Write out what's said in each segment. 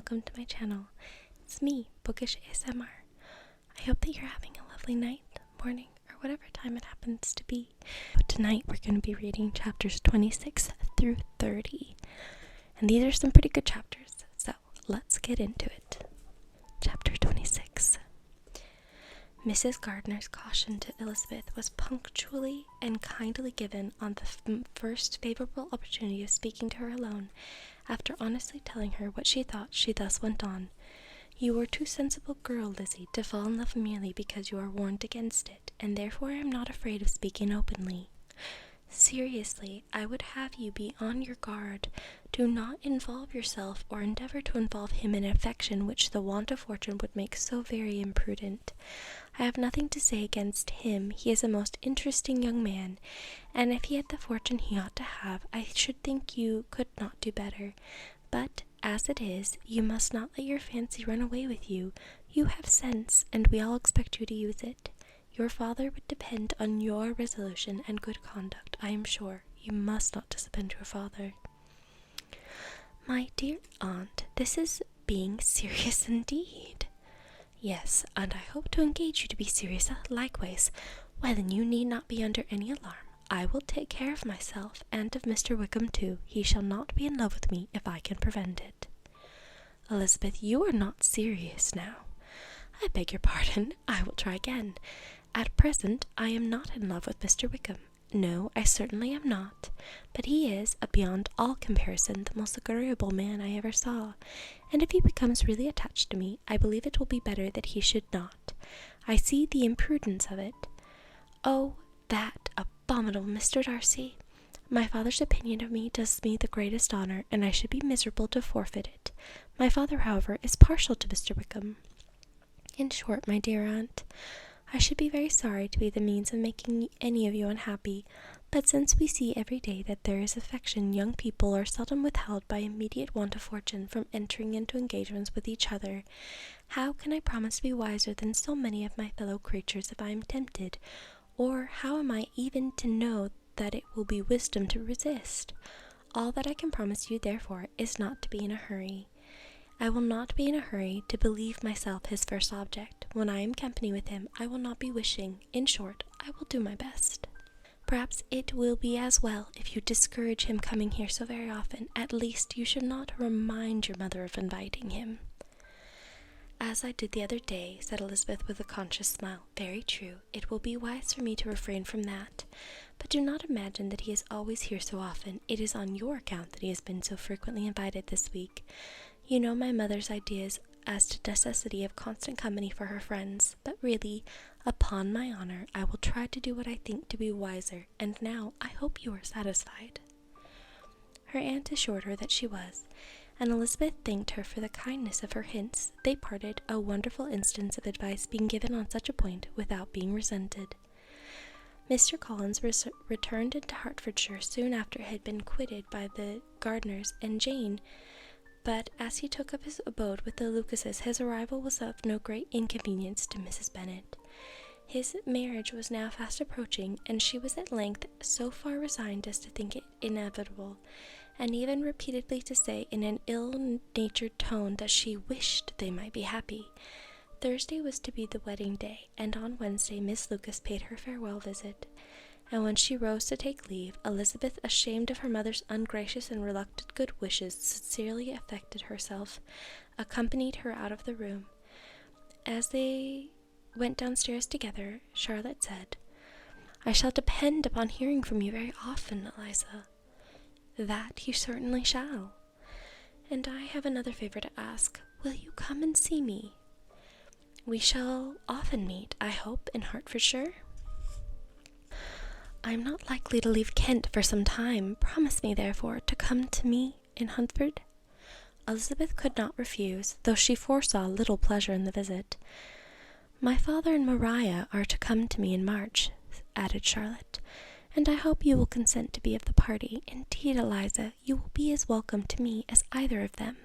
welcome to my channel. It's me, Bookish ASMR. I hope that you're having a lovely night, morning, or whatever time it happens to be. Tonight we're going to be reading chapters 26 through 30. And these are some pretty good chapters, so let's get into it. Chapter 26. Mrs. Gardner's caution to Elizabeth was punctually and kindly given on the first favorable opportunity of speaking to her alone. After honestly telling her what she thought, she thus went on. "You are too sensible girl, Lizzie, to fall in love merely because you are warned against it, and therefore I am not afraid of speaking openly. Seriously, I would have you be on your guard. Do not involve yourself or endeavor to involve him in affection which the want of fortune would make so very imprudent. I have nothing to say against him. He is a most interesting young man, and if he had the fortune he ought to have, I should think you could not do better. But, as it is, you must not let your fancy run away with you. You have sense, and we all expect you to use it. Your father would depend on your resolution and good conduct, I am sure. You must not disappoint your father." "My dear aunt, this is being serious indeed." "Yes, and I hope to engage you to be serious likewise. Well, then you need not be under any alarm. I will take care of myself, and of Mr. Wickham too. He shall not be in love with me if I can prevent it." "Elizabeth, you are not serious now." "I beg your pardon. I will try again. At present, I am not in love with Mr. Wickham. No, I certainly am not. But he is, beyond all comparison, the most agreeable man I ever saw. And if he becomes really attached to me, I believe it will be better that he should not. I see the imprudence of it. Oh, that abominable Mr. Darcy! My father's opinion of me does me the greatest honour, and I should be miserable to forfeit it. My father, however, is partial to Mr. Wickham. In short, my dear aunt, I should be very sorry to be the means of making any of you unhappy, but since we see every day that there is affection, young people are seldom withheld by immediate want of fortune from entering into engagements with each other. How can I promise to be wiser than so many of my fellow creatures if I am tempted? Or how am I even to know that it will be wisdom to resist? All that I can promise you, therefore, is not to be in a hurry. I will not be in a hurry to believe myself his first object. When I am company with him, I will not be wishing. In short, I will do my best. Perhaps it will be as well if you discourage him coming here so very often. At least you should not remind your mother of inviting him." "As I did the other day," said Elizabeth with a conscious smile. "Very true. It will be wise for me to refrain from that. But do not imagine that he is always here so often. It is on your account that he has been so frequently invited this week. You know my mother's ideas as to necessity of constant company for her friends, but really, upon my honour, I will try to do what I think to be wiser, and now I hope you are satisfied." Her aunt assured her that she was, and Elizabeth thanked her for the kindness of her hints. They parted, a wonderful instance of advice being given on such a point without being resented. Mr. Collins returned into Hertfordshire soon after it had been quitted by the Gardners and Jane, but as he took up his abode with the Lucases, his arrival was of no great inconvenience to Mrs. Bennet. His marriage was now fast approaching, and she was at length so far resigned as to think it inevitable, and even repeatedly to say in an ill-natured tone that she wished they might be happy. Thursday was to be the wedding day, and on Wednesday Miss Lucas paid her farewell visit, and when she rose to take leave, Elizabeth, ashamed of her mother's ungracious and reluctant good wishes, sincerely affected herself, accompanied her out of the room. As they went downstairs together, Charlotte said, "I shall depend upon hearing from you very often, Eliza." "That you certainly shall." "And I have another favour to ask. Will you come and see me?" "We shall often meet, I hope, in Hertfordshire." "I am not likely to leave Kent for some time. Promise me, therefore, to come to me in Huntford." Elizabeth could not refuse, though she foresaw little pleasure in the visit. "My father and Maria are to come to me in March," added Charlotte, "and I hope you will consent to be of the party. Indeed, Eliza, you will be as welcome to me as either of them."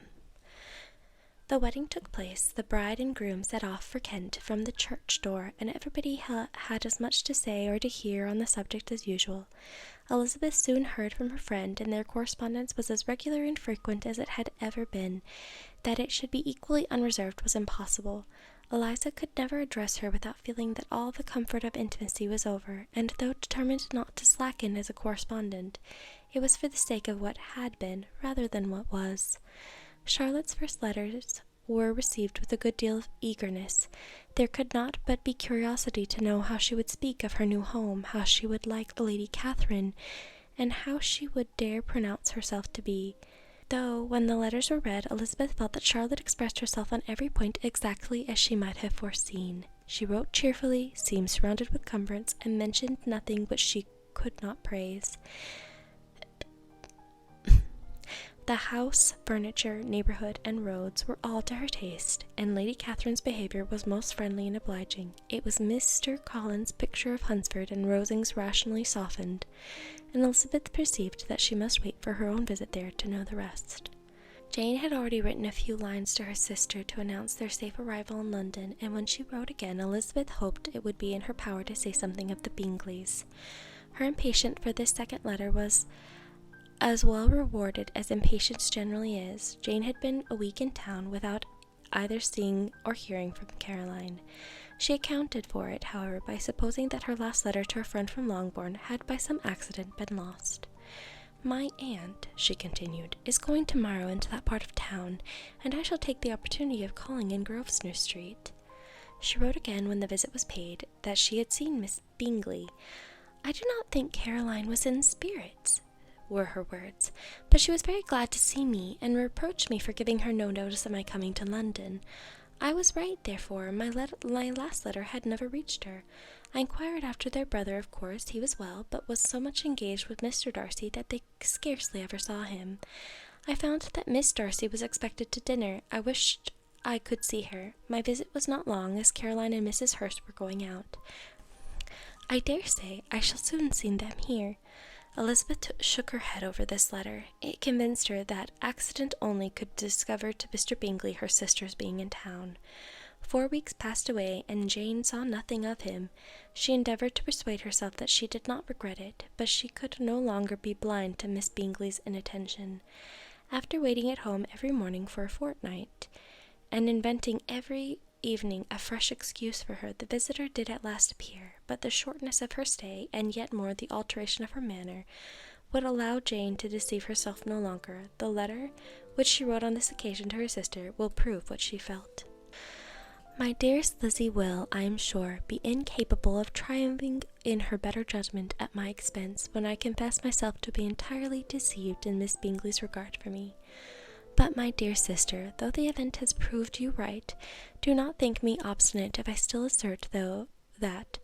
The wedding took place, the bride and groom set off for Kent from the church door, and everybody had as much to say or to hear on the subject as usual. Elizabeth soon heard from her friend, and their correspondence was as regular and frequent as it had ever been. That it should be equally unreserved was impossible. Eliza could never address her without feeling that all the comfort of intimacy was over, and though determined not to slacken as a correspondent, it was for the sake of what had been rather than what was. Charlotte's first letters were received with a good deal of eagerness. There could not but be curiosity to know how she would speak of her new home, how she would like Lady Catherine, and how she would dare pronounce herself to be. Though, when the letters were read, Elizabeth felt that Charlotte expressed herself on every point exactly as she might have foreseen. She wrote cheerfully, seemed surrounded with comforts, and mentioned nothing which she could not praise. The house, furniture, neighbourhood, and roads were all to her taste, and Lady Catherine's behaviour was most friendly and obliging. It was Mr. Collins's picture of Hunsford and Rosings rationally softened, and Elizabeth perceived that she must wait for her own visit there to know the rest. Jane had already written a few lines to her sister to announce their safe arrival in London, and when she wrote again, Elizabeth hoped it would be in her power to say something of the Bingleys. Her impatience for this second letter was as well rewarded as impatience generally is. Jane had been a week in town without either seeing or hearing from Caroline. She accounted for it, however, by supposing that her last letter to her friend from Longbourn had by some accident been lost. "My aunt," she continued, "is going tomorrow into that part of town, and I shall take the opportunity of calling in Grosvenor Street." She wrote again when the visit was paid that she had seen Miss Bingley. "I do not think Caroline was in spirits," were her words, "but she was very glad to see me, and reproached me for giving her no notice of my coming to London. I was right, therefore. My last letter had never reached her. I inquired after their brother, of course. He was well, but was so much engaged with Mr. Darcy that they scarcely ever saw him. I found that Miss Darcy was expected to dinner. I wished I could see her. My visit was not long, as Caroline and Mrs. Hurst were going out. I dare say I shall soon see them here." Elizabeth shook her head over this letter. It convinced her that accident only could discover to Mr. Bingley her sister's being in town. 4 weeks passed away, and Jane saw nothing of him. She endeavoured to persuade herself that she did not regret it, but she could no longer be blind to Miss Bingley's inattention. After waiting at home every morning for a fortnight, and inventing every evening a fresh excuse for her, the visitor did at last appear, but the shortness of her stay, and yet more the alteration of her manner, would allow Jane to deceive herself no longer. The letter which she wrote on this occasion to her sister will prove what she felt. "My dearest Lizzie will, I am sure, be incapable of triumphing in her better judgment at my expense, when I confess myself to be entirely deceived in Miss Bingley's regard for me. But, my dear sister, though the event has proved you right, do not think me obstinate if I still assert, that,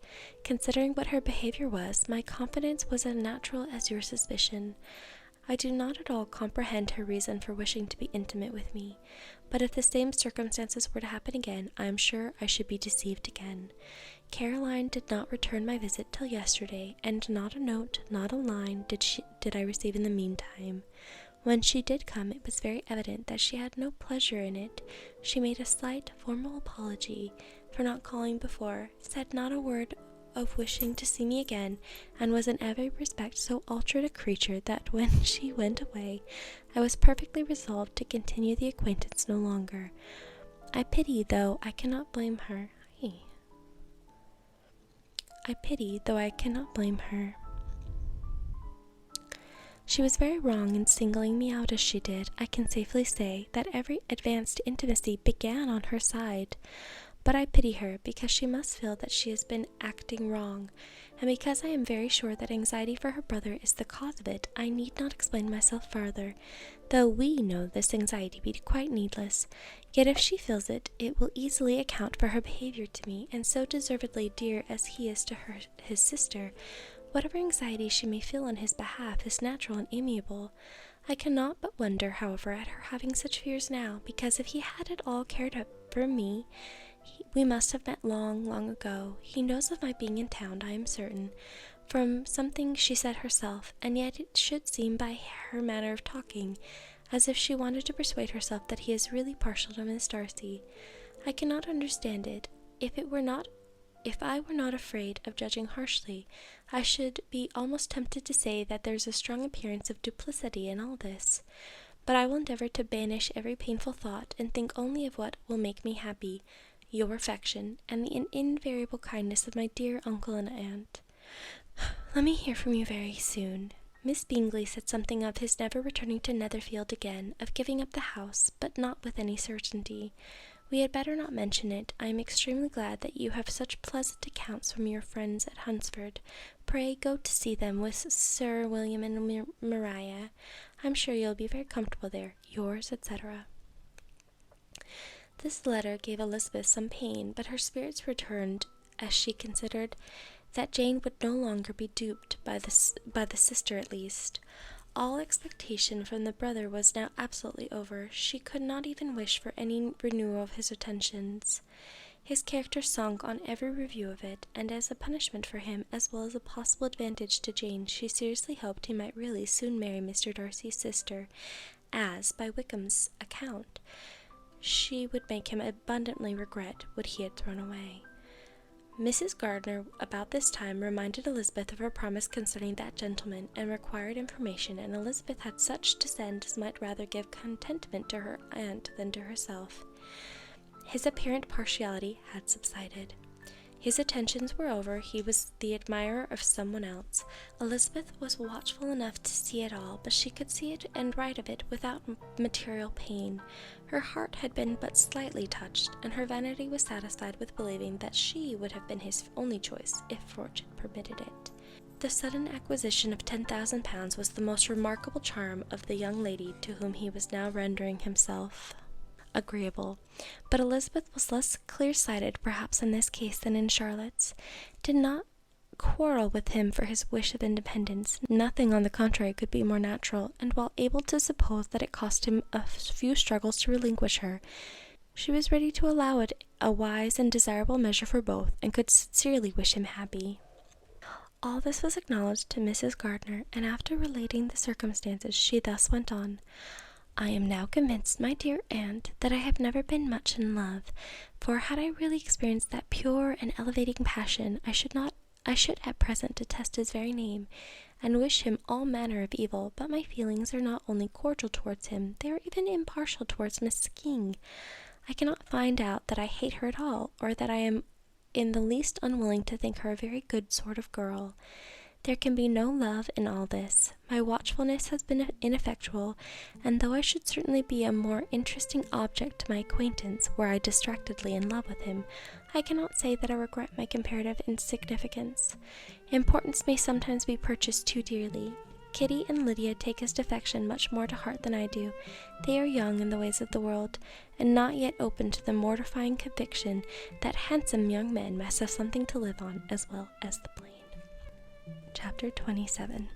considering what her behaviour was, my confidence was as natural as your suspicion. I do not at all comprehend her reason for wishing to be intimate with me, but if the same circumstances were to happen again, I am sure I should be deceived again. Caroline did not return my visit till yesterday, and not a note, not a line did I receive in the meantime. When she did come, it was very evident that she had no pleasure in it. She made a slight, formal apology for not calling before, said not a word of wishing to see me again, and was in every respect so altered a creature that when she went away, I was perfectly resolved to continue the acquaintance no longer. I pity, though I cannot blame her. She was very wrong in singling me out as she did. I can safely say that every advanced intimacy began on her side. But I pity her, because she must feel that she has been acting wrong, and because I am very sure that anxiety for her brother is the cause of it. I need not explain myself farther, though we know this anxiety be quite needless. Yet if she feels it, it will easily account for her behaviour to me, and so deservedly dear as he is to his sister. Whatever anxiety she may feel on his behalf is natural and amiable. I cannot but wonder, however, at her having such fears now, because if he had at all cared for me, we must have met long, long ago. He knows of my being in town, I am certain, from something she said herself, and yet it should seem by her manner of talking as if she wanted to persuade herself that he is really partial to Miss Darcy. I cannot understand it. If I were not afraid of judging harshly, I should be almost tempted to say that there's a strong appearance of duplicity in all this. But I will endeavor to banish every painful thought, and think only of what will make me happy, your affection, and the invariable kindness of my dear uncle and aunt. Let me hear from you very soon. Miss Bingley said something of his never returning to Netherfield again, of giving up the house, but not with any certainty. We had better not mention it. I am extremely glad that you have such pleasant accounts from your friends at Hunsford. Pray go to see them with Sir William and Maria. I'm sure you'll be very comfortable there. Yours, etc. This letter gave Elizabeth some pain, but her spirits returned as she considered that Jane would no longer be duped by the sister at least. All expectation from the brother was now absolutely over. She could not even wish for any renewal of his attentions. His character sunk on every review of it, and as a punishment for him, as well as a possible advantage to Jane, she seriously hoped he might really soon marry Mr. Darcy's sister, as, by Wickham's account, she would make him abundantly regret what he had thrown away. Mrs. Gardiner about this time reminded Elizabeth of her promise concerning that gentleman, and required information, and Elizabeth had such to send as might rather give contentment to her aunt than to herself. His apparent partiality had subsided. His attentions were over. He was the admirer of someone else. Elizabeth was watchful enough to see it all, but she could see it and write of it without material pain. Her heart had been but slightly touched, and her vanity was satisfied with believing that she would have been his only choice, if fortune permitted it. The sudden acquisition of £10,000 was the most remarkable charm of the young lady to whom he was now rendering himself agreeable, but Elizabeth was less clear-sighted perhaps in this case than in Charlotte's, did not quarrel with him for his wish of independence. Nothing, on the contrary, could be more natural, and while able to suppose that it cost him a few struggles to relinquish her, she was ready to allow it a wise and desirable measure for both, and could sincerely wish him happy. All this was acknowledged to Mrs. Gardiner, and after relating the circumstances, she thus went on. I am now convinced, my dear aunt, that I have never been much in love, for had I really experienced that pure and elevating passion, I should at present detest his very name, and wish him all manner of evil, but my feelings are not only cordial towards him, they are even impartial towards Miss King. I cannot find out that I hate her at all, or that I am in the least unwilling to think her a very good sort of girl. There can be no love in all this. My watchfulness has been ineffectual, and though I should certainly be a more interesting object to my acquaintance were I distractedly in love with him, I cannot say that I regret my comparative insignificance. Importance may sometimes be purchased too dearly. Kitty and Lydia take his defection much more to heart than I do. They are young in the ways of the world, and not yet open to the mortifying conviction that handsome young men must have something to live on as well as the plain. Chapter 27.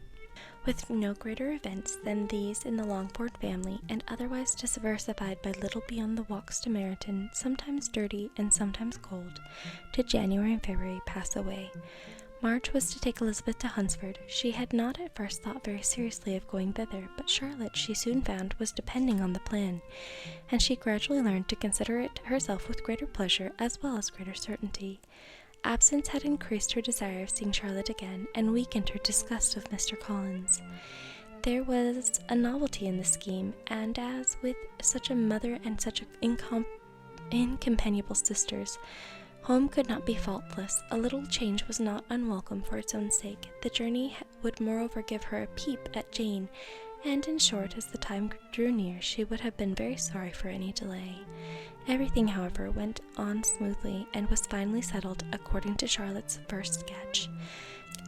With no greater events than these in the Longbourn family, and otherwise diversified by little beyond the walks to Meryton, sometimes dirty and sometimes cold, did January and February pass away. March was to take Elizabeth to Hunsford. She had not at first thought very seriously of going thither, but Charlotte, she soon found, was depending on the plan, and she gradually learned to consider it herself with greater pleasure as well as greater certainty. Absence had increased her desire of seeing Charlotte again, and weakened her disgust of Mr. Collins. There was a novelty in the scheme, and as with such a mother and such incompanionable sisters, home could not be faultless. A little change was not unwelcome for its own sake. The journey would moreover give her a peep at Jane, and in short, as the time drew near, she would have been very sorry for any delay. Everything, however, went on smoothly, and was finally settled according to Charlotte's first sketch.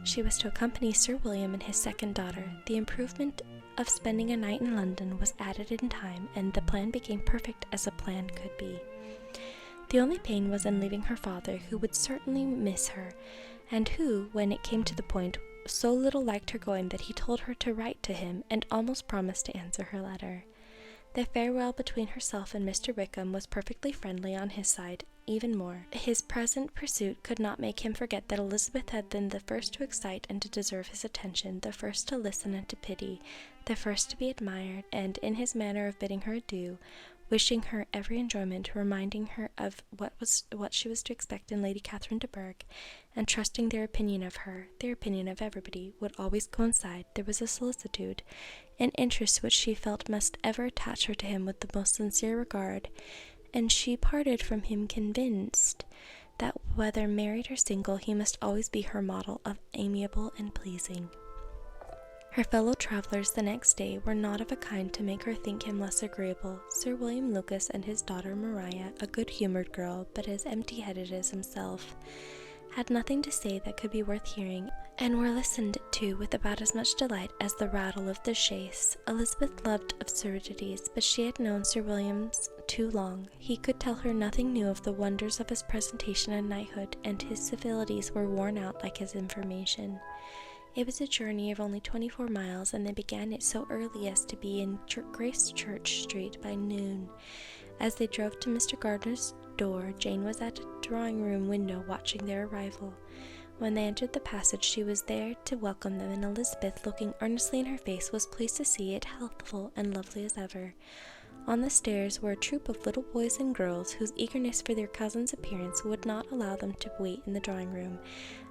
She was to accompany Sir William and his second daughter. The improvement of spending a night in London was added in time, and the plan became perfect as a plan could be. The only pain was in leaving her father, who would certainly miss her, and who, when it came to the point, so little liked her going that he told her to write to him, and almost promised to answer her letter. The farewell between herself and Mr. Wickham was perfectly friendly on his side, even more. His present pursuit could not make him forget that Elizabeth had been the first to excite and to deserve his attention, the first to listen and to pity, the first to be admired, and in his manner of bidding her adieu, wishing her every enjoyment, reminding her of what she was to expect in Lady Catherine de Bourgh, and trusting their opinion of her, their opinion of everybody, would always coincide, there was a solicitude, an interest which she felt must ever attach her to him with the most sincere regard, and she parted from him convinced that whether married or single, he must always be her model of amiable and pleasing. Her fellow travellers the next day were not of a kind to make her think him less agreeable. Sir William Lucas and his daughter Maria, a good-humoured girl, but as empty-headed as himself, had nothing to say that could be worth hearing, and were listened to with about as much delight as the rattle of the chaise. Elizabeth loved absurdities, but she had known Sir William's too long. He could tell her nothing new of the wonders of his presentation and knighthood, and his civilities were worn out like his information. It was a journey of only 24 miles, and they began it so early as to be in Grace Church Street by noon. As they drove to Mr. Gardner's door, Jane was at a drawing-room window watching their arrival. When they entered the passage, she was there to welcome them, and Elizabeth, looking earnestly in her face, was pleased to see it healthful and lovely as ever. On the stairs were a troop of little boys and girls, whose eagerness for their cousin's appearance would not allow them to wait in the drawing-room,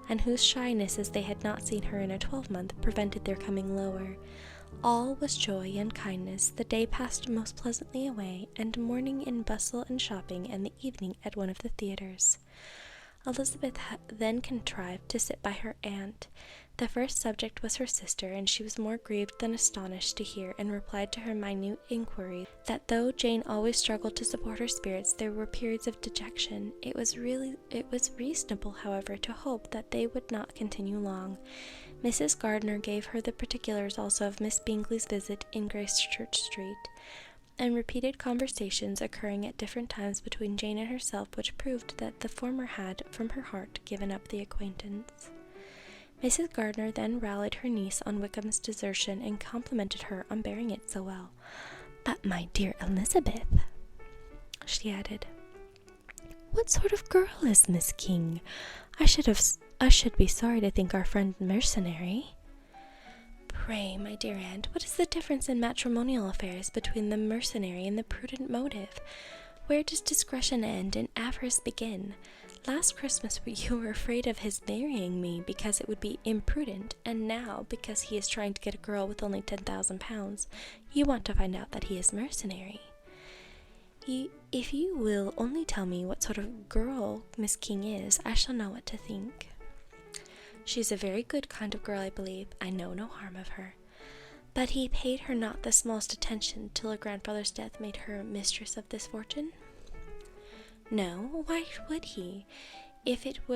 and whose shyness, as they had not seen her in a 12-month, prevented their coming lower. All was joy and kindness. The day passed most pleasantly away, and morning in bustle and shopping, and the evening at one of the theatres. Elizabeth then contrived to sit by her aunt. The first subject was her sister, and she was more grieved than astonished to hear, and replied to her minute inquiry, that though Jane always struggled to support her spirits, there were periods of dejection. It was reasonable, however, to hope that they would not continue long. Mrs. Gardner gave her the particulars also of Miss Bingley's visit in Grace Church Street, and repeated conversations occurring at different times between Jane and herself, which proved that the former had, from her heart, given up the acquaintance. Mrs. Gardner then rallied her niece on Wickham's desertion, and complimented her on bearing it so well. "But, my dear Elizabeth," she added, "what sort of girl is Miss King? I should be sorry to think our friend mercenary." "Pray, my dear aunt, what is the difference in matrimonial affairs between the mercenary and the prudent motive? Where does discretion end and avarice begin? Last Christmas you were afraid of his marrying me because it would be imprudent, and now, because he is trying to get a girl with only 10,000 pounds, you want to find out that he is mercenary. If you will only tell me what sort of girl Miss King is, I shall know what to think." "She is a very good kind of girl, I believe. I know no harm of her." "But he paid her not the smallest attention till her grandfather's death made her mistress of this fortune?" "No, why would he? If it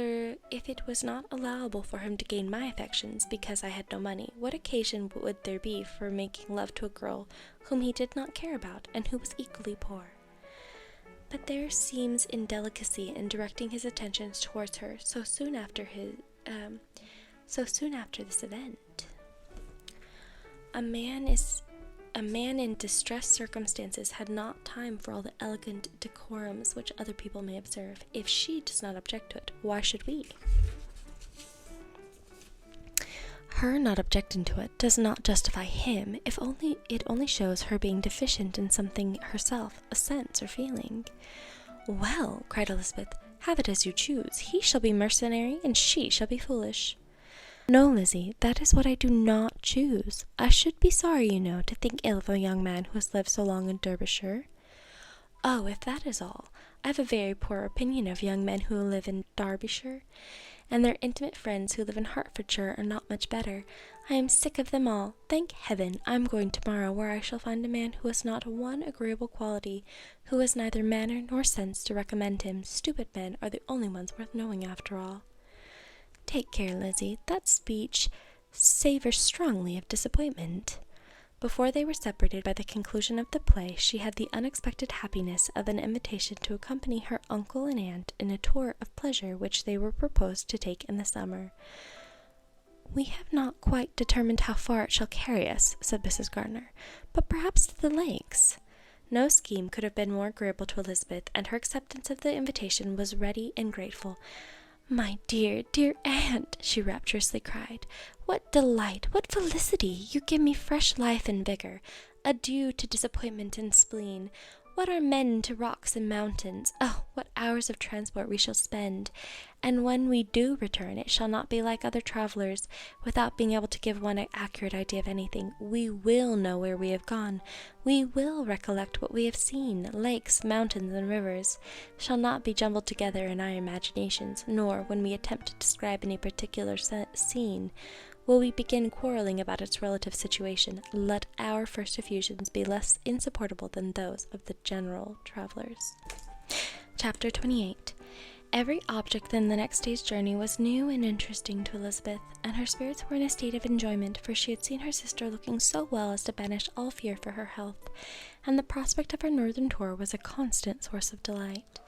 was not allowable for him to gain my affections because I had no money, what occasion would there be for making love to a girl whom he did not care about, and who was equally poor?" "But there seems indelicacy in directing his attentions towards her so soon after this event. A man in distressed circumstances had not time for all the elegant decorums which other people may observe. If she does not object to it, why should we?" "Her not objecting to it does not justify him. It only shows her being deficient in something herself, a sense or feeling." "Well," cried Elizabeth, "have it as you choose. He shall be mercenary, and she shall be foolish." "No, Lizzie, that is what I do not choose. I should be sorry, you know, to think ill of a young man who has lived so long in Derbyshire." "Oh, if that is all, I have a very poor opinion of young men who live in Derbyshire, and their intimate friends who live in Hertfordshire are not much better. I am sick of them all. Thank heaven, I am going tomorrow, where I shall find a man who has not one agreeable quality, who has neither manner nor sense to recommend him. Stupid men are the only ones worth knowing after all." "Take care, Lizzie, that speech savours strongly of disappointment." Before they were separated by the conclusion of the play, she had the unexpected happiness of an invitation to accompany her uncle and aunt in a tour of pleasure which they were proposed to take in the summer. "We have not quite determined how far it shall carry us," said Mrs. Gardner, "but perhaps to the lakes." No scheme could have been more agreeable to Elizabeth, and her acceptance of the invitation was ready and grateful. "My dear, dear aunt," she rapturously cried, "what delight, what felicity! You give me fresh life and vigor. Adieu to disappointment and spleen. What are men to rocks and mountains? Oh, what hours of transport we shall spend! And when we do return, it shall not be like other travelers, without being able to give one an accurate idea of anything. We will know where we have gone. We will recollect what we have seen. Lakes, mountains, and rivers shall not be jumbled together in our imaginations, nor, when we attempt to describe any particular scene, will we begin quarreling about its relative situation. Let our first effusions be less insupportable than those of the general travelers." Chapter 28. Every object in the next day's journey was new and interesting to Elizabeth, and her spirits were in a state of enjoyment, for she had seen her sister looking so well as to banish all fear for her health, and the prospect of her northern tour was a constant source of delight.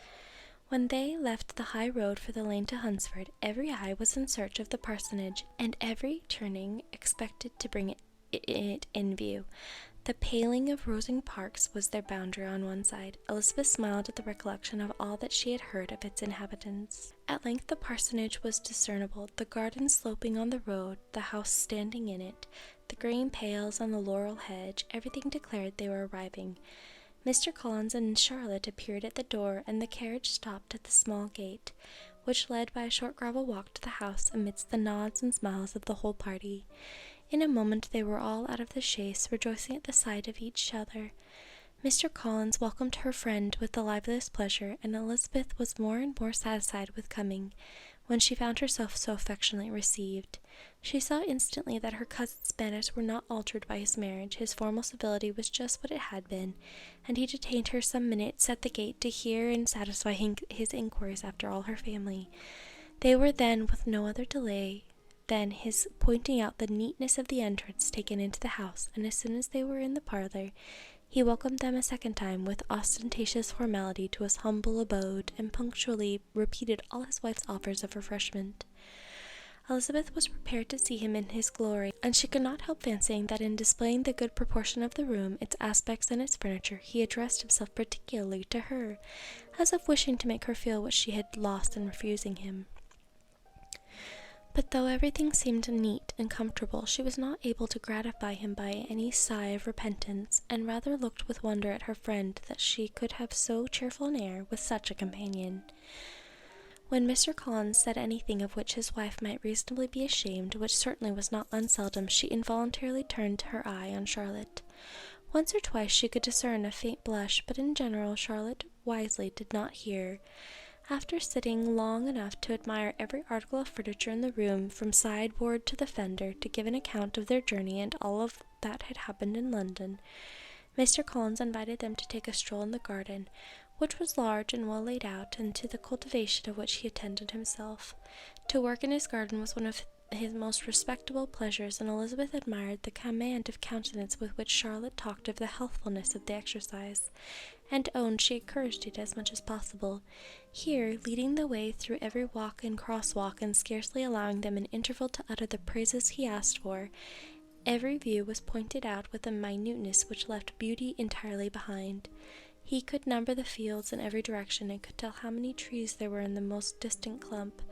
When they left the high road for the lane to Hunsford, every eye was in search of the parsonage, and every turning expected to bring it in view. The paling of Rosing Parks was their boundary on one side. Elizabeth smiled at the recollection of all that she had heard of its inhabitants. At length the parsonage was discernible, the garden sloping on the road, the house standing in it, the green pales on the laurel hedge, everything declared they were arriving. Mr. Collins and Charlotte appeared at the door, and the carriage stopped at the small gate, which led by a short gravel walk to the house, amidst the nods and smiles of the whole party. In a moment they were all out of the chaise, rejoicing at the sight of each other. Mr. Collins welcomed her friend with the liveliest pleasure, and Elizabeth was more and more satisfied with coming, when she found herself so affectionately received. She saw instantly that her cousin's manners were not altered by his marriage. His formal civility was just what it had been, and he detained her some minutes at the gate to hear and satisfy his inquiries after all her family. They were then, with no other delay than his pointing out the neatness of the entrance, taken into the house, and as soon as they were in the parlour, he welcomed them a second time with ostentatious formality to his humble abode, and punctually repeated all his wife's offers of refreshment. Elizabeth was prepared to see him in his glory, and she could not help fancying that in displaying the good proportion of the room, its aspects and its furniture, he addressed himself particularly to her, as if wishing to make her feel what she had lost in refusing him. But though everything seemed neat and comfortable, she was not able to gratify him by any sigh of repentance, and rather looked with wonder at her friend that she could have so cheerful an air with such a companion. When Mr. Collins said anything of which his wife might reasonably be ashamed, which certainly was not unseldom, she involuntarily turned her eye on Charlotte. Once or twice she could discern a faint blush, but in general Charlotte wisely did not hear. After sitting long enough to admire every article of furniture in the room, from sideboard to the fender, to give an account of their journey and all of that had happened in London, Mr. Collins invited them to take a stroll in the garden, which was large and well laid out, and to the cultivation of which he attended himself. To work in his garden was one of his most respectable pleasures, and Elizabeth admired the command of countenance with which Charlotte talked of the healthfulness of the exercise, and owned she encouraged it as much as possible. Here, leading the way through every walk and crosswalk, and scarcely allowing them an interval to utter the praises he asked for, every view was pointed out with a minuteness which left beauty entirely behind. He could number the fields in every direction, and could tell how many trees there were in the most distant clump.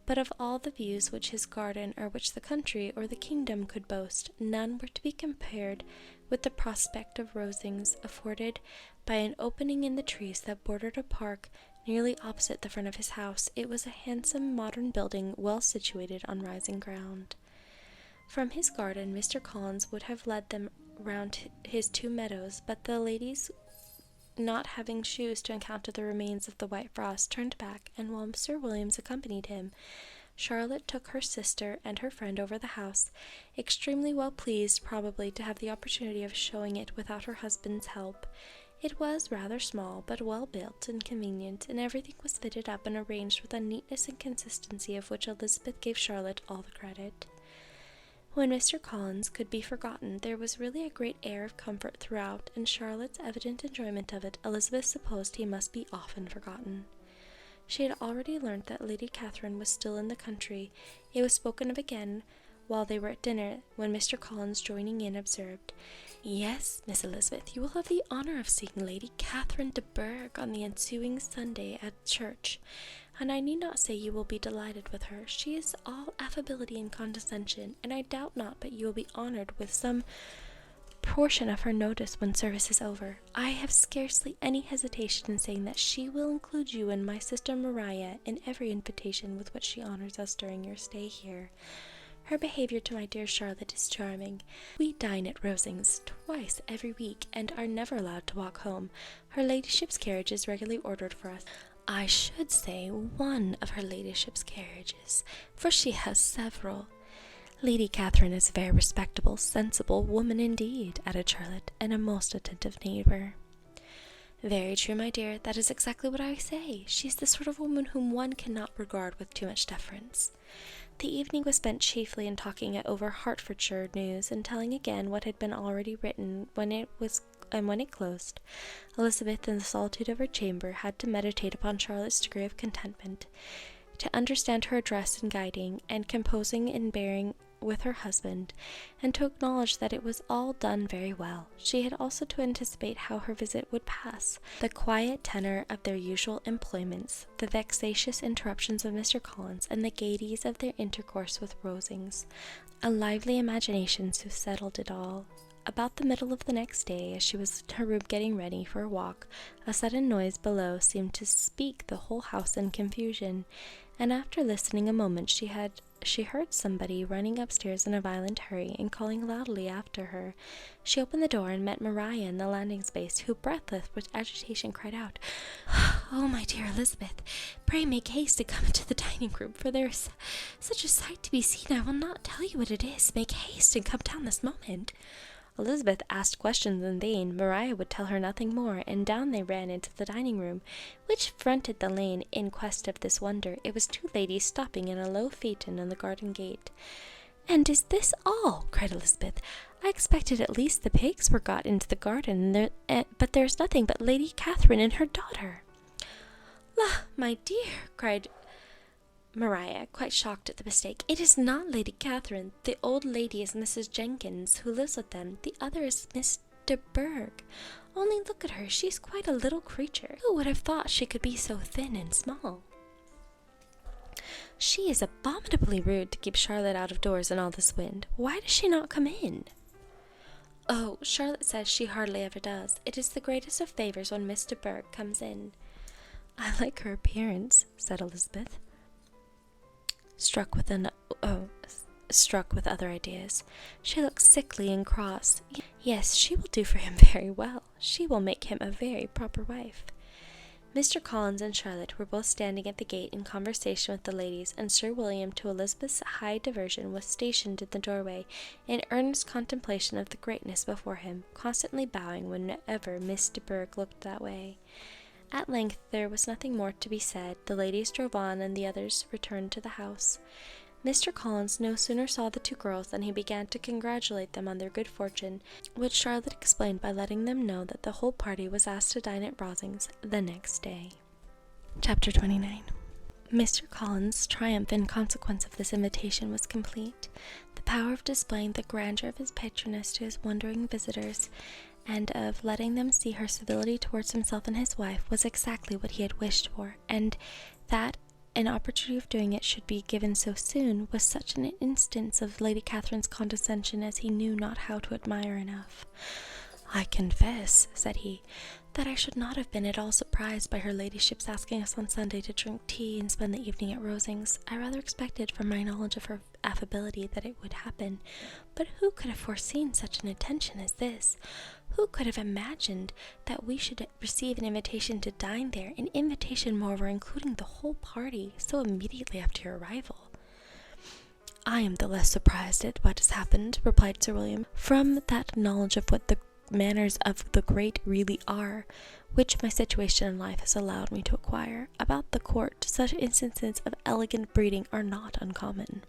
But of all the views which his garden, or which the country, or the kingdom could boast, none were to be compared with the prospect of Rosings, afforded by an opening in the trees that bordered a park nearly opposite the front of his house. It was a handsome modern building, well situated on rising ground. From his garden Mr. Collins would have led them round his 2 meadows, but the ladies, not having shoes to encounter the remains of the white frost, turned back, and while Sir Williams accompanied him, Charlotte took her sister and her friend over the house, extremely well pleased probably to have the opportunity of showing it without her husband's help. It was rather small, but well built and convenient, and everything was fitted up and arranged with a neatness and consistency of which Elizabeth gave Charlotte all the credit. When Mr. Collins could be forgotten, there was really a great air of comfort throughout, and Charlotte's evident enjoyment of it, Elizabeth supposed he must be often forgotten. She had already learnt that Lady Catherine was still in the country. It was spoken of again while they were at dinner, when Mr. Collins, joining in, observed, "Yes, Miss Elizabeth, you will have the honour of seeing Lady Catherine de Bourgh on the ensuing Sunday at church, and I need not say you will be delighted with her. She is all affability and condescension, and I doubt not but you will be honoured with some portion of her notice when service is over. I have scarcely any hesitation in saying that she will include you and my sister Maria in every invitation with which she honours us during your stay here. Her behaviour to my dear Charlotte is charming. We dine at Rosings twice every week, and are never allowed to walk home. Her ladyship's carriage is regularly ordered for us. I should say one of her ladyship's carriages, for she has several. Lady Catherine is a very respectable, sensible woman indeed," added Charlotte, "and a most attentive neighbour." "Very true, my dear, that is exactly what I say. She is the sort of woman whom one cannot regard with too much deference." The evening was spent chiefly in talking over Hertfordshire news, and telling again what had been already written. When it closed, Elizabeth, in the solitude of her chamber, had to meditate upon Charlotte's degree of contentment, to understand her address in guiding, and composing in bearing with her husband, and to acknowledge that it was all done very well. She had also to anticipate how her visit would pass, the quiet tenor of their usual employments, the vexatious interruptions of Mr. Collins, and the gaieties of their intercourse with Rosings. A lively imagination so settled it all. About the middle of the next day, as she was in her room getting ready for a walk, a sudden noise below seemed to speak the whole house in confusion, and after listening a moment she heard somebody running upstairs in a violent hurry, and calling loudly after her. She opened the door and met Maria in the landing space, who, breathless with agitation, cried out, "Oh, my dear Elizabeth, pray make haste to come into the dining room, for there is such a sight to be seen. I will not tell you what it is. Make haste and come down this moment." Elizabeth asked questions in vain. Maria would tell her nothing more, and down they ran into the dining room, which fronted the lane. In quest of this wonder, it was two ladies stopping in a low phaeton in the garden gate. "And is this all?" cried Elizabeth. "I expected at least the pigs were got into the garden, but there is nothing but Lady Catherine and her daughter." "La, my dear," cried Maria, quite shocked at the mistake, "it is not Lady Catherine. The old lady is Mrs. Jenkins, who lives with them. The other is Miss de Bourgh. Only look at her. She's quite a little creature. Who would have thought she could be so thin and small? She is abominably rude to keep Charlotte out of doors in all this wind. Why does she not come in?" "Oh, Charlotte says she hardly ever does. It is the greatest of favours when Miss de Bourgh comes in." "I like her appearance," said Elizabeth, struck with other ideas. "She looks sickly and cross. Yes, she will do for him very well. She will make him a very proper wife." Mr. Collins and Charlotte were both standing at the gate in conversation with the ladies, and Sir William, to Elizabeth's high diversion, was stationed in the doorway, in earnest contemplation of the greatness before him, constantly bowing whenever Miss de Bourgh looked that way. At length there was nothing more to be said. The ladies drove on, and the others returned to the house. Mr. Collins no sooner saw the two girls than he began to congratulate them on their good fortune, which Charlotte explained by letting them know that the whole party was asked to dine at Rosings the next day. Chapter 29. Mr. Collins' triumph in consequence of this invitation was complete. The power of displaying the grandeur of his patroness to his wondering visitors, and of letting them see her civility towards himself and his wife, was exactly what he had wished for, and that an opportunity of doing it should be given so soon was such an instance of Lady Catherine's condescension as he knew not how to admire enough. "I confess," said he, "that I should not have been at all surprised by her ladyship's asking us on Sunday to drink tea and spend the evening at Rosings. I rather expected, from my knowledge of her affability, that it would happen, but who could have foreseen such an attention as this? Who could have imagined that we should receive an invitation to dine there, an invitation, moreover, including the whole party, so immediately after your arrival?" "I am the less surprised at what has happened," replied Sir William, "from that knowledge of what the manners of the great really are, which my situation in life has allowed me to acquire. About the court, such instances of elegant breeding are not uncommon."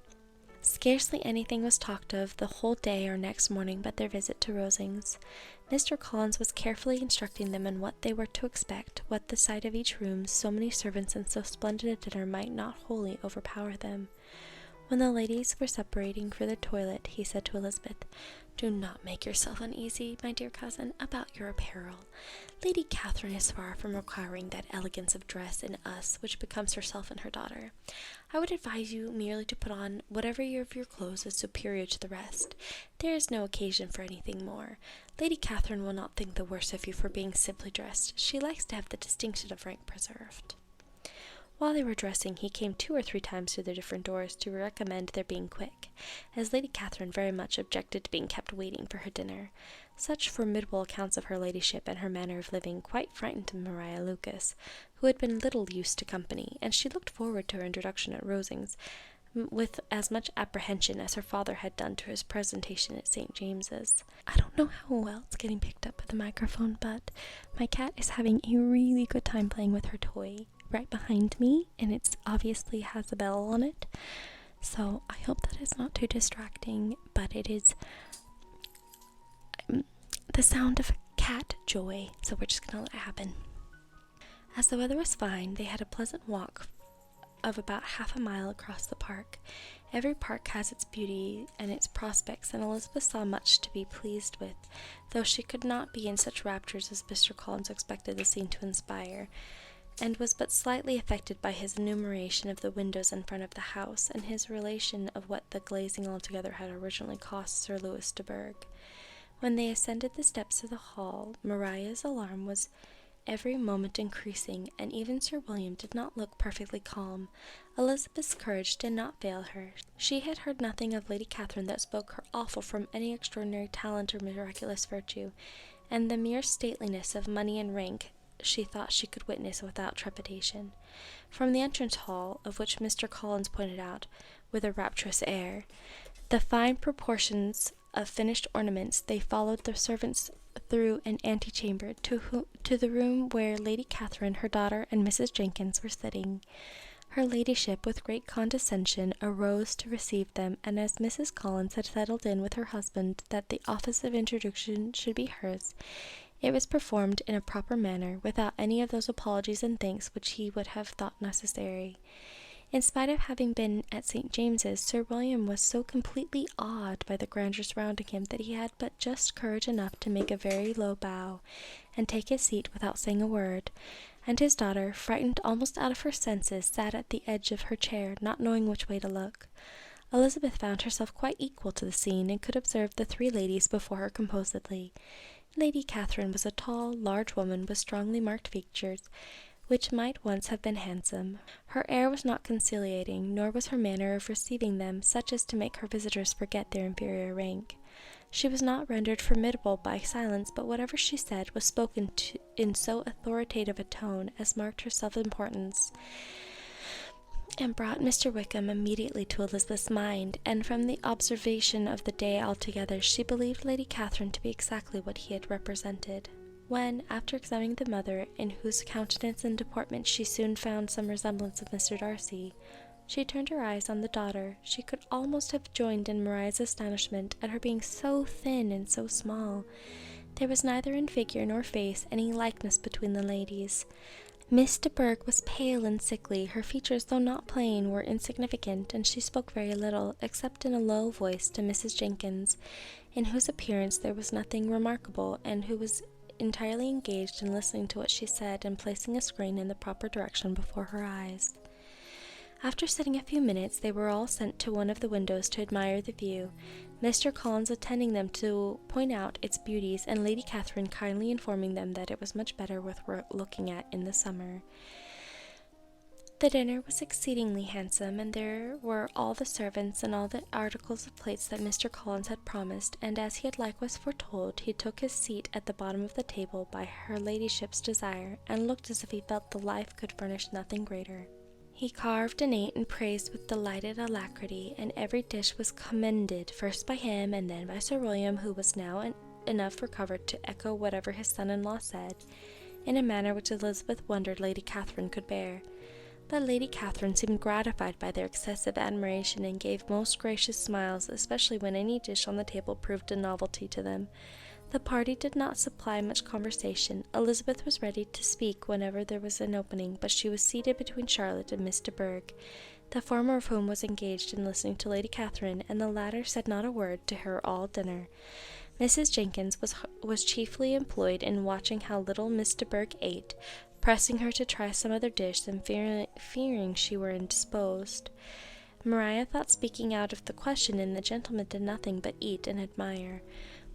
Scarcely anything was talked of the whole day or next morning but their visit to Rosings. Mr. Collins was carefully instructing them in what they were to expect, what the sight of each room, so many servants, and so splendid a dinner might not wholly overpower them. When the ladies were separating for the toilet, he said to Elizabeth, "Do not make yourself uneasy, my dear cousin, about your apparel. Lady Catherine is far from requiring that elegance of dress in us which becomes herself and her daughter. I would advise you merely to put on whatever of your clothes is superior to the rest. There is no occasion for anything more. Lady Catherine will not think the worse of you for being simply dressed. She likes to have the distinction of rank preserved." While they were dressing, he came 2 or 3 times to their different doors to recommend their being quick, as Lady Catherine very much objected to being kept waiting for her dinner. Such formidable accounts of her ladyship and her manner of living quite frightened Maria Lucas, who had been little used to company, and she looked forward to her introduction at Rosings with as much apprehension as her father had done to his presentation at St. James's. I don't know how well it's getting picked up with the microphone, but my cat is having a really good time playing with her toy right behind me, and it's obviously has a bell on it, so I hope that it's not too distracting, but it is the sound of cat joy, so we're just gonna let it happen. As the weather was fine, they had a pleasant walk of about half a mile across the park. Every park has its beauty and its prospects, and Elizabeth saw much to be pleased with, though she could not be in such raptures as Mr. Collins expected the scene to inspire, and was but slightly affected by his enumeration of the windows in front of the house, and his relation of what the glazing altogether had originally cost Sir Louis de Bourgh. When they ascended the steps of the hall, Maria's alarm was every moment increasing, and even Sir William did not look perfectly calm. Elizabeth's courage did not fail her. She had heard nothing of Lady Catherine that spoke her awful from any extraordinary talent or miraculous virtue, and the mere stateliness of money and rank she thought she could witness without trepidation. From the entrance hall, of which Mr. Collins pointed out, with a rapturous air, the fine proportions of finished ornaments, they followed the servants through an antechamber to the room where Lady Catherine, her daughter, and Mrs. Jenkins were sitting. Her ladyship, with great condescension, arose to receive them, and as Mrs. Collins had settled in with her husband that the office of introduction should be hers, it was performed in a proper manner, without any of those apologies and thanks which he would have thought necessary. In spite of having been at St. James's, Sir William was so completely awed by the grandeur surrounding him that he had but just courage enough to make a very low bow, and take his seat without saying a word, and his daughter, frightened almost out of her senses, sat at the edge of her chair, not knowing which way to look. Elizabeth found herself quite equal to the scene, and could observe the 3 ladies before her composedly. Lady Catherine was a tall, large woman with strongly marked features, which might once have been handsome. Her air was not conciliating, nor was her manner of receiving them such as to make her visitors forget their inferior rank. She was not rendered formidable by silence, but whatever she said was spoken in so authoritative a tone as marked her self-importance, and brought Mr. Wickham immediately to Elizabeth's mind, and from the observation of the day altogether, she believed Lady Catherine to be exactly what he had represented. When, after examining the mother, in whose countenance and deportment she soon found some resemblance of Mr. Darcy, she turned her eyes on the daughter, she could almost have joined in Maria's astonishment at her being so thin and so small. There was neither in figure nor face any likeness between the ladies. Miss de Bourgh was pale and sickly. Her features, though not plain, were insignificant, and she spoke very little, except in a low voice to Mrs. Jenkins, in whose appearance there was nothing remarkable, and who was entirely engaged in listening to what she said and placing a screen in the proper direction before her eyes. After sitting a few minutes, they were all sent to one of the windows to admire the view, Mr. Collins attending them to point out its beauties, and Lady Catherine kindly informing them that it was much better worth looking at in the summer. The dinner was exceedingly handsome, and there were all the servants and all the articles of plates that Mr. Collins had promised, and as he had likewise foretold, he took his seat at the bottom of the table by her ladyship's desire, and looked as if he felt the life could furnish nothing greater. He carved and ate and praised with delighted alacrity, and every dish was commended, first by him and then by Sir William, who was now enough recovered to echo whatever his son-in-law said, in a manner which Elizabeth wondered Lady Catherine could bear. But Lady Catherine seemed gratified by their excessive admiration, and gave most gracious smiles, especially when any dish on the table proved a novelty to them. The party did not supply much conversation. Elizabeth was ready to speak whenever there was an opening, but she was seated between Charlotte and Miss de Bourgh. the former of whom was engaged in listening to Lady Catherine, and the latter said not a word to her all dinner. Mrs. Jenkins was chiefly employed in watching how little Miss de Bourgh ate, pressing her to try some other dish, and fearing she were indisposed. Maria thought speaking out of the question, and the gentlemen did nothing but eat and admire.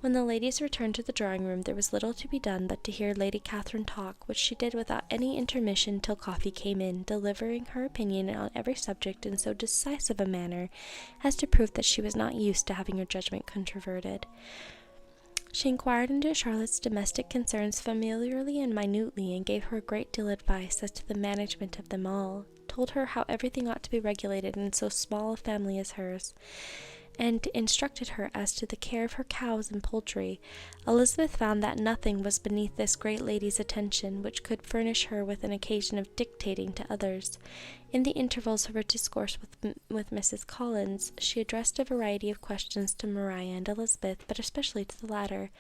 When the ladies returned to the drawing-room, there was little to be done but to hear Lady Catherine talk, which she did without any intermission till coffee came in, delivering her opinion on every subject in so decisive a manner as to prove that she was not used to having her judgment controverted. She inquired into Charlotte's domestic concerns familiarly and minutely, and gave her a great deal of advice as to the management of them all, told her how everything ought to be regulated in so small a family as hers, and instructed her as to the care of her cows and poultry. Elizabeth found that nothing was beneath this great lady's attention which could furnish her with an occasion of dictating to others. In the intervals of her discourse with Mrs. Collins, she addressed a variety of questions to Maria and Elizabeth, but especially to the latter,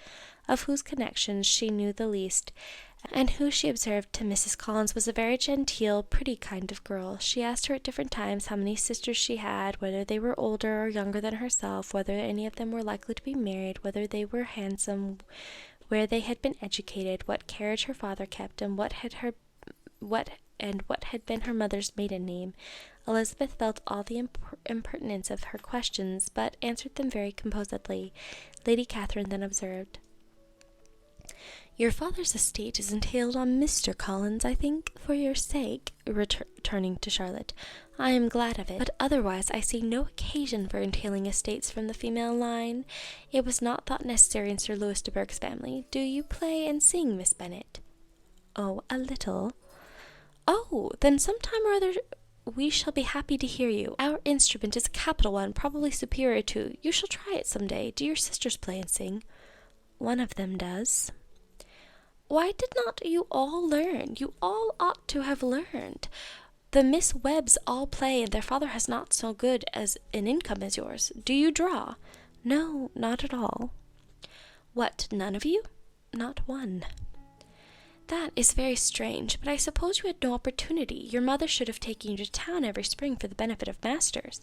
of whose connections she knew the least, and who she observed to Mrs. Collins was a very genteel, pretty kind of girl. She asked her at different times how many sisters she had, whether they were older or younger than herself, whether any of them were likely to be married, whether they were handsome, where they had been educated, what carriage her father kept, and what had been her mother's maiden name. Elizabeth felt all the impertinence of her questions, but answered them very composedly. Lady Catherine then observed, "Your father's estate is entailed on Mr. Collins, I think, for your sake," turning to Charlotte. "I am glad of it, but otherwise I see no occasion for entailing estates from the female line. It was not thought necessary in Sir Louis de Bourgh's family. Do you play and sing, Miss Bennet?" "Oh, a little." "Oh, then some time or other we shall be happy to hear you. Our instrument is a capital one, probably superior to. You shall try it some day. Do your sisters play and sing?" "One of them does." "Why did not you all learn? You all ought to have learned. The Miss Webbs all play, and their father has not so good as an income as yours. Do you draw?" "No, not at all." "What, none of you?" "Not one." "That is very strange, but I suppose you had no opportunity. Your mother should have taken you to town every spring for the benefit of masters."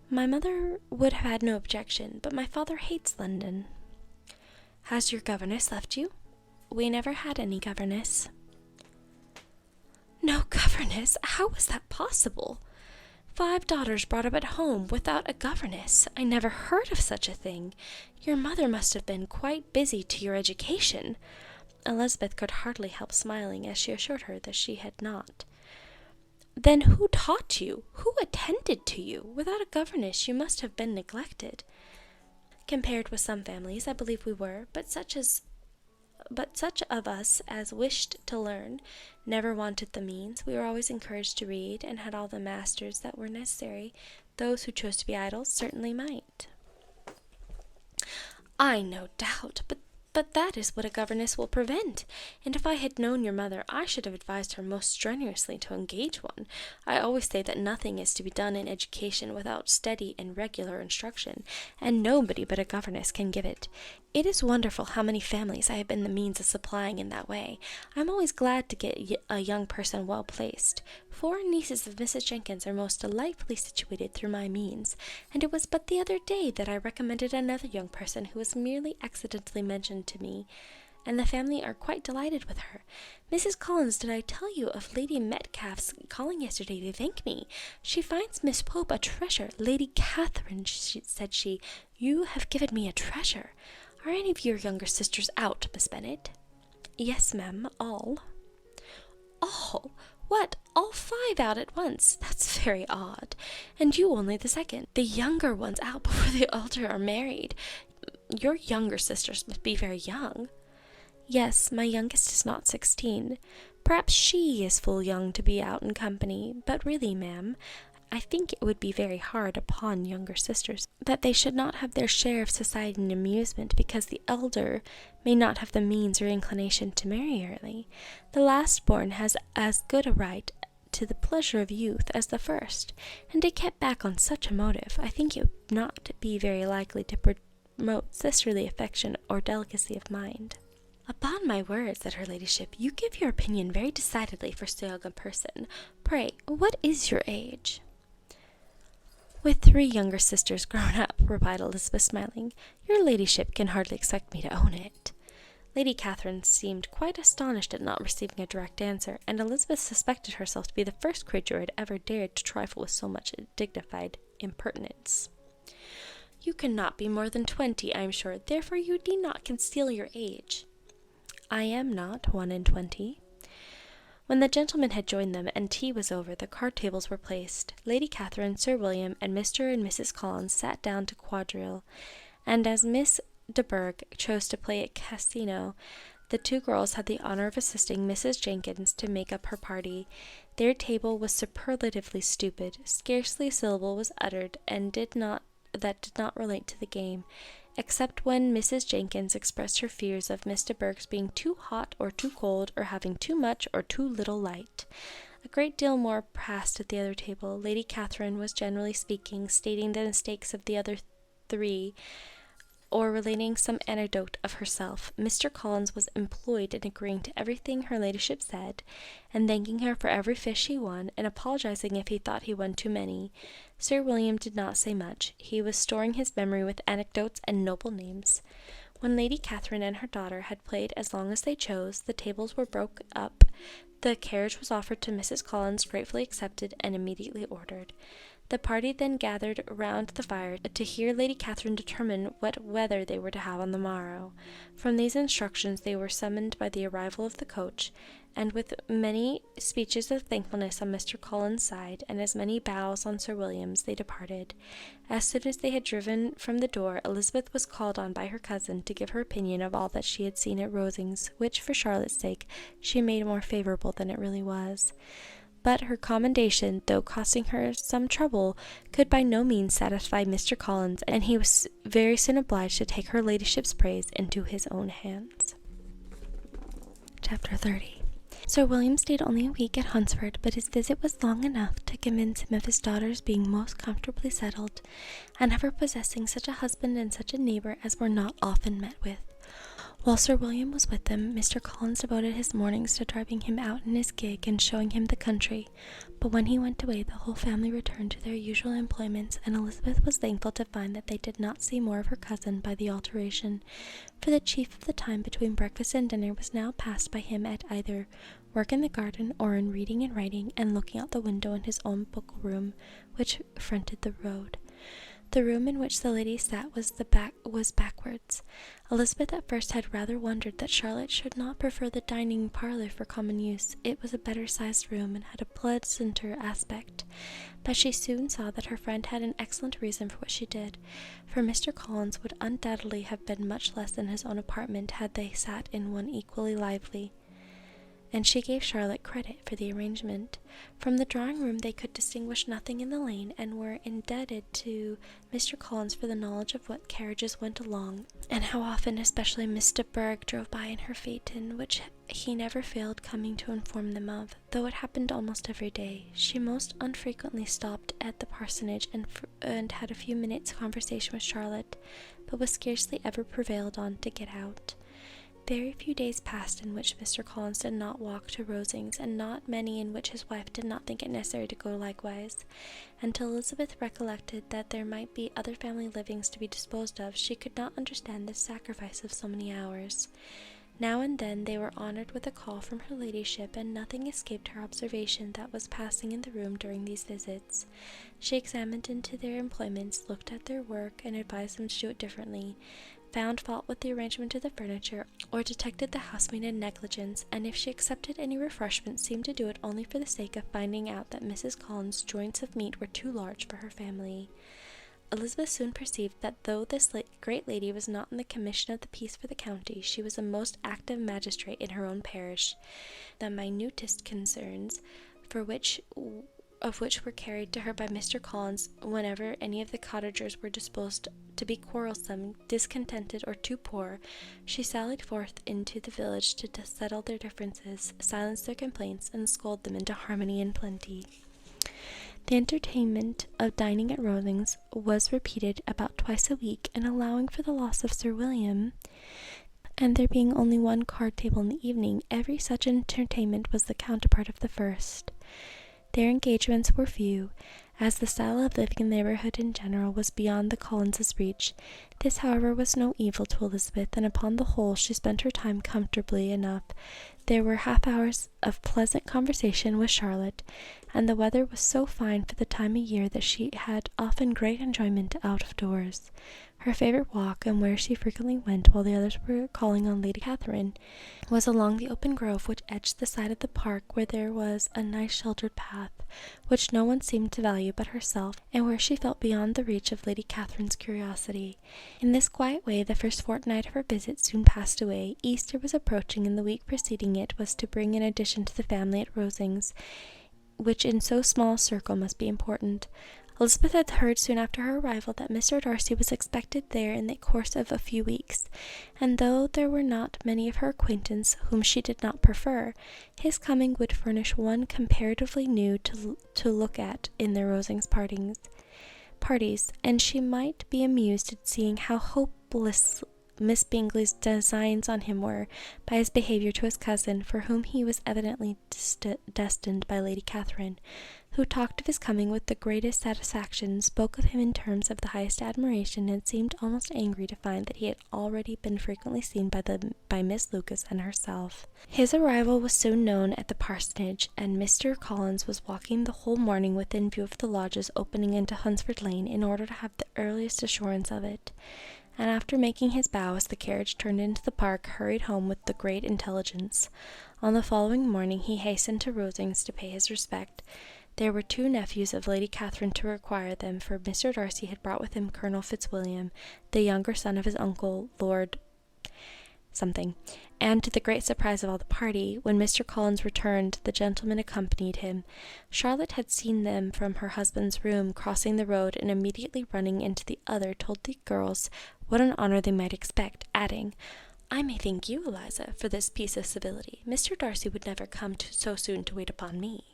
"My mother would have had no objection, but my father hates London." "Has your governess left you?" "We never had any governess." "No governess? How was that possible? 5 daughters brought up at home without a governess. I never heard of such a thing. Your mother must have been quite busy to your education." Elizabeth could hardly help smiling as she assured her that she had not. "Then who taught you? Who attended to you? Without a governess you must have been neglected." "Compared with some families, I believe we were, but such of us as wished to learn never wanted the means. We were always encouraged to read, and had all the masters that were necessary. Those who chose to be idle certainly might." "I no doubt, but that is what a governess will prevent, and if I had known your mother, I should have advised her most strenuously to engage one. I always say that nothing is to be done in education without steady and regular instruction, and nobody but a governess can give it. It is wonderful how many families I have been the means of supplying in that way. I am always glad to get a young person well placed. 4 nieces of Mrs. Jenkins are most delightfully situated through my means, and it was but the other day that I recommended another young person who was merely accidentally mentioned to me, and the family are quite delighted with her. Mrs. Collins, did I tell you of Lady Metcalfe's calling yesterday to thank me? She finds Miss Pope a treasure. Lady Catherine, said she, you have given me a treasure. Are any of your younger sisters out, Miss Bennet?" "Yes, ma'am, all." "All? What, all 5 out at once? That's very odd. And you only the second. The younger ones out before the older are married. Your younger sisters must be very young." "Yes, my youngest is not 16. Perhaps she is full young to be out in company, but really, ma'am, I think it would be very hard upon younger sisters that they should not have their share of society and amusement because the elder may not have the means or inclination to marry early. The last born has as good a right to the pleasure of youth as the first, and to get back on such a motive, I think it would not be very likely to promote sisterly affection or delicacy of mind." "Upon my word," said her ladyship, "you give your opinion very decidedly for so young a person. Pray, what is your age?" "With 3 younger sisters grown up," replied Elizabeth, smiling. "Your ladyship can hardly expect me to own it." Lady Catherine seemed quite astonished at not receiving a direct answer, and Elizabeth suspected herself to be the first creature who had ever dared to trifle with so much dignified impertinence. "You cannot be more than 20, I am sure, therefore you need not conceal your age." "I am not 21." When the gentlemen had joined them, and tea was over, the card tables were placed. Lady Catherine, Sir William, and Mr. and Mrs. Collins sat down to quadrille, and as Miss de Bourgh chose to play at casino, the 2 girls had the honour of assisting Mrs. Jenkins to make up her party. Their table was superlatively stupid. Scarcely a syllable was uttered, and did not relate to the game, except when Mrs. Jenkins expressed her fears of Miss de Bourgh's being too hot or too cold, or having too much or too little light. A great deal more passed at the other table. Lady Catherine was, generally speaking, stating the mistakes of the other 3, or relating some anecdote of herself. Mr. Collins was employed in agreeing to everything her ladyship said, and thanking her for every fish he won, and apologizing if he thought he won too many. Sir William did not say much. He was storing his memory with anecdotes and noble names. When Lady Catherine and her daughter had played as long as they chose, the tables were broke up. The carriage was offered to Mrs. Collins, gratefully accepted, and immediately ordered. The party then gathered round the fire to hear Lady Catherine determine what weather they were to have on the morrow. From these instructions they were summoned by the arrival of the coach, and with many speeches of thankfulness on Mr. Collins' side, and as many bows on Sir William's, they departed. As soon as they had driven from the door, Elizabeth was called on by her cousin to give her opinion of all that she had seen at Rosings, which, for Charlotte's sake, she made more favourable than it really was. But her commendation, though costing her some trouble, could by no means satisfy Mr. Collins, and he was very soon obliged to take her ladyship's praise into his own hands. Chapter 30. Sir William stayed only a week at Hunsford, but his visit was long enough to convince him of his daughter's being most comfortably settled, and of her possessing such a husband and such a neighbour as were not often met with. While Sir William was with them, Mr. Collins devoted his mornings to driving him out in his gig and showing him the country, but when he went away the whole family returned to their usual employments, and Elizabeth was thankful to find that they did not see more of her cousin by the alteration, for the chief of the time between breakfast and dinner was now passed by him at either work in the garden or in reading and writing, and looking out the window in his own book-room, which fronted the road. The room in which the ladies sat was backwards. Elizabeth at first had rather wondered that Charlotte should not prefer the dining parlour for common use. It was a better-sized room, and had a pleasanter aspect. But she soon saw that her friend had an excellent reason for what she did, for Mr. Collins would undoubtedly have been much less in his own apartment had they sat in one equally lively, and she gave Charlotte credit for the arrangement. From the drawing-room they could distinguish nothing in the lane, and were indebted to Mr. Collins for the knowledge of what carriages went along, and how often especially Miss de Bourgh drove by in her phaeton, which he never failed coming to inform them of, though it happened almost every day. She most unfrequently stopped at the parsonage, and had a few minutes' conversation with Charlotte, but was scarcely ever prevailed on to get out. Very few days passed in which Mr. Collins did not walk to Rosings, and not many in which his wife did not think it necessary to go likewise. Until Elizabeth recollected that there might be other family livings to be disposed of, she could not understand the sacrifice of so many hours. Now and then they were honoured with a call from her ladyship, and nothing escaped her observation that was passing in the room during these visits. She examined into their employments, looked at their work, and advised them to do it differently, found fault with the arrangement of the furniture, or detected the housemaid in negligence, and if she accepted any refreshment, seemed to do it only for the sake of finding out that Mrs. Collins' joints of meat were too large for her family. Elizabeth soon perceived that though this great lady was not in the commission of the peace for the county, she was a most active magistrate in her own parish. The minutest concerns, of which were carried to her by Mr. Collins whenever any of the cottagers were disposed to be quarrelsome, discontented, or too poor, she sallied forth into the village to settle their differences, silence their complaints, and scold them into harmony and plenty. The entertainment of dining at Rosings was repeated about twice a week, and allowing for the loss of Sir William, and there being only one card table in the evening, every such entertainment was the counterpart of the first. Their engagements were few, as the style of living in the neighborhood in general was beyond the Collinses' reach. This, however, was no evil to Elizabeth, and upon the whole she spent her time comfortably enough. There were half hours of pleasant conversation with Charlotte, and the weather was so fine for the time of year that she had often great enjoyment out of doors. Her favourite walk, and where she frequently went while the others were calling on Lady Catherine, was along the open grove which edged the side of the park, where there was a nice sheltered path, which no one seemed to value but herself, and where she felt beyond the reach of Lady Catherine's curiosity. In this quiet way the first fortnight of her visit soon passed away. Easter was approaching, and the week preceding it was to bring an addition to the family at Rosings, which in so small a circle must be important. Elizabeth had heard soon after her arrival that Mr. Darcy was expected there in the course of a few weeks, and though there were not many of her acquaintance whom she did not prefer, his coming would furnish one comparatively new to look at in the Rosings parties, and she might be amused at seeing how hopeless Miss Bingley's designs on him were, by his behaviour to his cousin, for whom he was evidently destined by Lady Catherine, who talked of his coming with the greatest satisfaction, spoke of him in terms of the highest admiration, and seemed almost angry to find that he had already been frequently seen by Miss Lucas and herself. His arrival was soon known at the parsonage, and Mr. Collins was walking the whole morning within view of the lodges opening into Hunsford Lane, in order to have the earliest assurance of it, and after making his bow as the carriage turned into the park, hurried home with the great intelligence. On the following morning he hastened to Rosings to pay his respect. There were 2 nephews of Lady Catherine to require them, for Mr. Darcy had brought with him Colonel Fitzwilliam, the younger son of his uncle, Lord something, and to the great surprise of all the party, when Mr. Collins returned, the gentlemen accompanied him. Charlotte had seen them from her husband's room, crossing the road, and immediately running into the other, told the girls what an honour they might expect, adding, "I may thank you, Eliza, for this piece of civility. Mr. Darcy would never come so soon to wait upon me."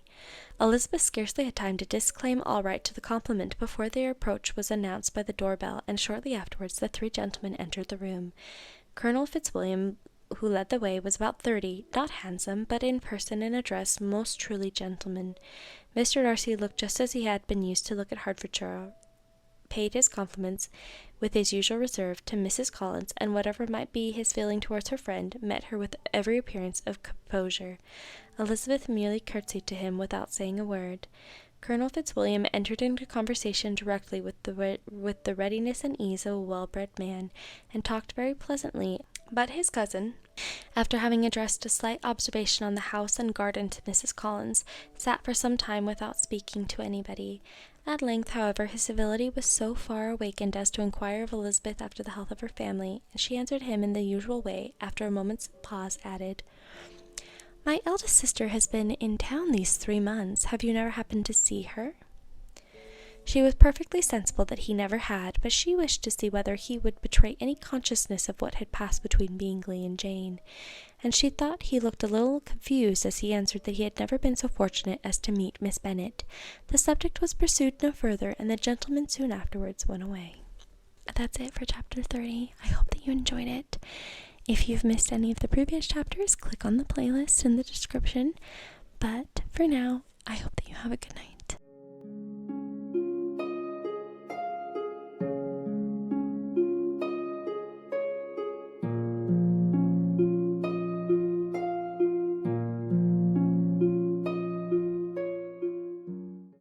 Elizabeth scarcely had time to disclaim all right to the compliment before their approach was announced by the door-bell, and shortly afterwards the 3 gentlemen entered the room. Colonel Fitzwilliam, who led the way, was about 30, not handsome, but in person and address most truly gentleman. Mr. Darcy looked just as he had been used to look at Hertfordshire, paid his compliments, with his usual reserve, to Mrs. Collins, and whatever might be his feeling towards her friend, met her with every appearance of composure. Elizabeth merely curtsied to him without saying a word. Colonel Fitzwilliam entered into conversation directly with the readiness and ease of a well-bred man, and talked very pleasantly, but his cousin, after having addressed a slight observation on the house and garden to Mrs. Collins, sat for some time without speaking to anybody. At length, however, his civility was so far awakened as to inquire of Elizabeth after the health of her family, and she answered him in the usual way. After a moment's pause, added, "My eldest sister has been in town these 3 months. Have you never happened to see her?" She was perfectly sensible that he never had, but she wished to see whether he would betray any consciousness of what had passed between Bingley and Jane, and she thought he looked a little confused as he answered that he had never been so fortunate as to meet Miss Bennet. The subject was pursued no further, and the gentlemen soon afterwards went away. That's it for chapter 30. I hope that you enjoyed it. If you've missed any of the previous chapters, click on the playlist in the description. But for now, I hope that you have a good night.